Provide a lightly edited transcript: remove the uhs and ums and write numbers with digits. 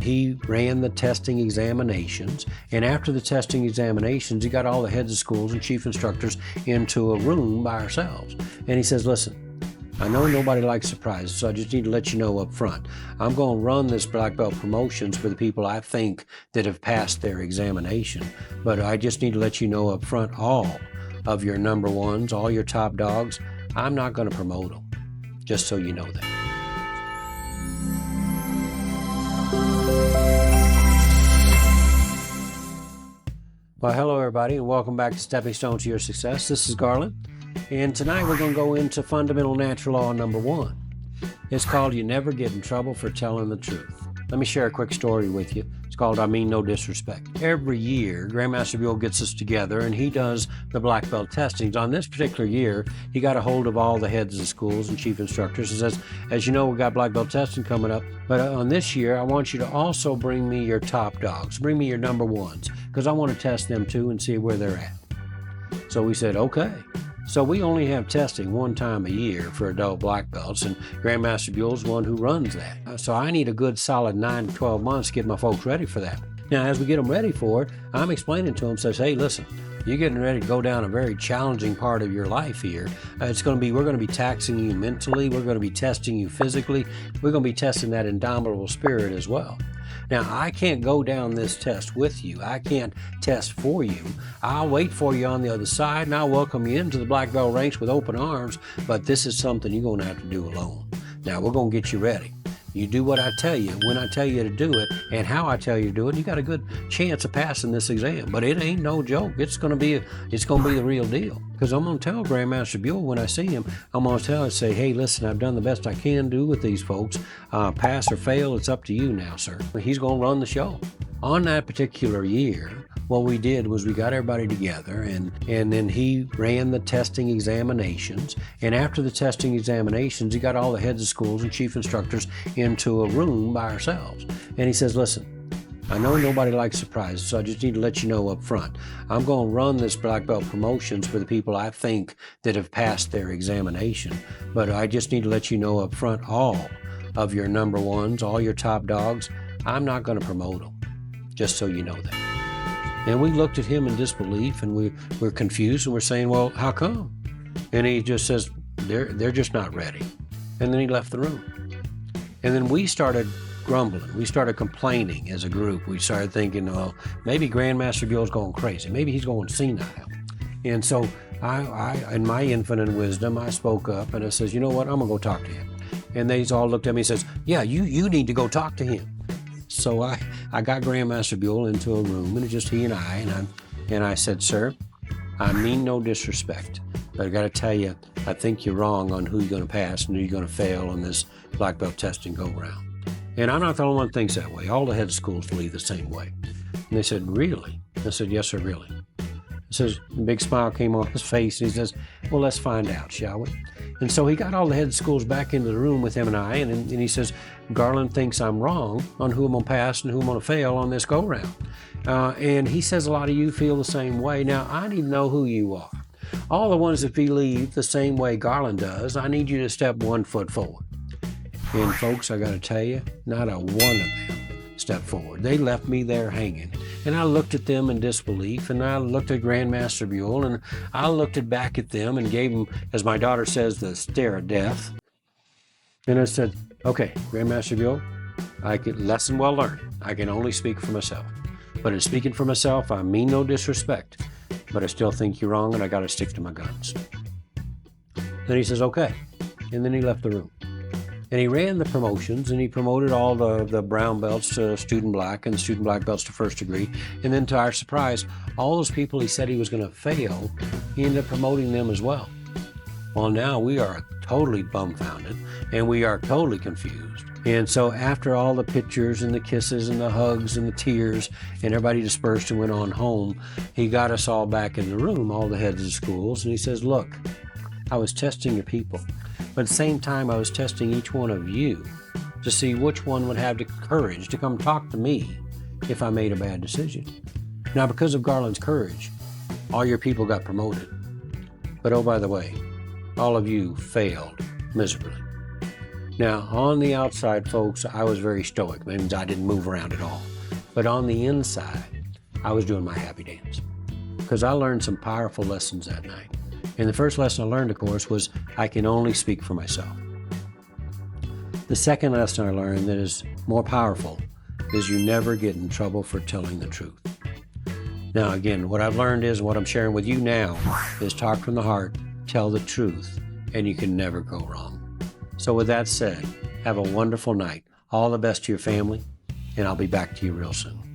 He ran the testing examinations, and after the testing examinations, he got all the heads of schools and chief instructors into a room by ourselves. And he says, listen, I know nobody likes surprises, so I just need to let you know up front. I'm going to run this black belt promotions for the people I think that have passed their examination, but I just need to let you know up front, all of your number ones, all your top dogs, I'm not going to promote them, just so you know that. Well, hello everybody, and welcome back to Stepping Stones to Your Success. This is Garland, and tonight we're going to go into fundamental natural law number 1. It's called You Never Get in Trouble for Telling the Truth. Let me share a quick story with you. It's called I Mean No Disrespect. Every year, Grandmaster Buell gets us together and he does the black belt testings. On this particular year, he got a hold of all the heads of schools and chief instructors and says, as you know, we got black belt testing coming up, but on this year, I want you to also bring me your top dogs. Bring me your number ones, because I want to test them too and see where they're at. So we said, okay. So we only have testing one time a year for adult black belts, and Grandmaster Buell's the one who runs that. So I need a good solid 9 to 12 months to get my folks ready for that. Now, as we get them ready for it, I'm explaining to them, says, hey, listen, you're getting ready to go down a very challenging part of your life here. We're going to be taxing you mentally. We're going to be testing you physically. We're going to be testing that indomitable spirit as well. Now, I can't go down this test with you. I can't test for you. I'll wait for you on the other side, and I'll welcome you into the black belt ranks with open arms, but this is something you're going to have to do alone. Now, we're going to get you ready. You do what I tell you, when I tell you to do it, and how I tell you to do it, you got a good chance of passing this exam. But it ain't no joke. It's gonna be the real deal. Because I'm gonna tell Grandmaster Buell when I see him, I'm gonna tell him, say, hey, listen, I've done the best I can do with these folks. Pass or fail, it's up to you now, sir. He's gonna run the show. On that particular year, what we did was we got everybody together and then he ran the testing examinations. And after the testing examinations, he got all the heads of schools and chief instructors into a room by ourselves. And he says, listen, I know nobody likes surprises, so I just need to let you know up front. I'm going to run this black belt promotions for the people I think that have passed their examination, but I just need to let you know up front, all of your number ones, all your top dogs, I'm not going to promote them, just so you know that. And we looked at him in disbelief, and we're confused, and we're saying, well, how come? And he just says, they're just not ready. And then he left the room. And then we started grumbling. We started complaining as a group. We started thinking, well, maybe Grandmaster Buell's going crazy. Maybe he's going senile. And so I, in my infinite wisdom, I spoke up and I says, you know what, I'm going to go talk to him. And they all looked at me and says, yeah, you need to go talk to him. So I got Grandmaster Buell into a room, and it's just he and I said, sir, I mean no disrespect, but I got to tell you, I think you're wrong on who you're going to pass and who you're going to fail on this black belt testing go-round. And I'm not the only one that thinks that way. All the head of schools believe the same way. And they said, really? I said, yes, sir, really. He says, a big smile came on his face, and he says, well, let's find out, shall we? And so he got all the head of schools back into the room with him and I, and he says, Garland thinks I'm wrong on who I'm going to pass and who I'm going to fail on this go-round. And he says a lot of you feel the same way. Now, I need to know who you are. All the ones that believe the same way Garland does, I need you to step 1 foot forward. And folks, I got to tell you, not a one of them stepped forward. They left me there hanging. And I looked at them in disbelief, and I looked at Grandmaster Buell, and I looked back at them and gave them, as my daughter says, the stare of death. And I said, okay, Grandmaster Buell, lesson well learned. I can only speak for myself. But in speaking for myself, I mean no disrespect, but I still think you're wrong, and I got to stick to my guns. Then he says, okay. And then he left the room. And he ran the promotions, and he promoted all the brown belts to student black and student black belts to first degree. And then to our surprise, all those people he said he was going to fail, he ended up promoting them as well. Well, now we are totally bumfounded, and we are totally confused. And so after all the pictures and the kisses and the hugs and the tears, and everybody dispersed and went on home, he got us all back in the room, all the heads of schools, and he says, look, I was testing your people. But at the same time, I was testing each one of you to see which one would have the courage to come talk to me if I made a bad decision. Now, because of Garland's courage, all your people got promoted. But oh, by the way, all of you failed miserably. Now, on the outside, folks, I was very stoic. That means I didn't move around at all. But on the inside, I was doing my happy dance because I learned some powerful lessons that night. And the first lesson I learned, of course, was I can only speak for myself. The second lesson I learned that is more powerful is you never get in trouble for telling the truth. Now, again, what I've learned is what I'm sharing with you now is talk from the heart, tell the truth, and you can never go wrong. So with that said, have a wonderful night. All the best to your family, and I'll be back to you real soon.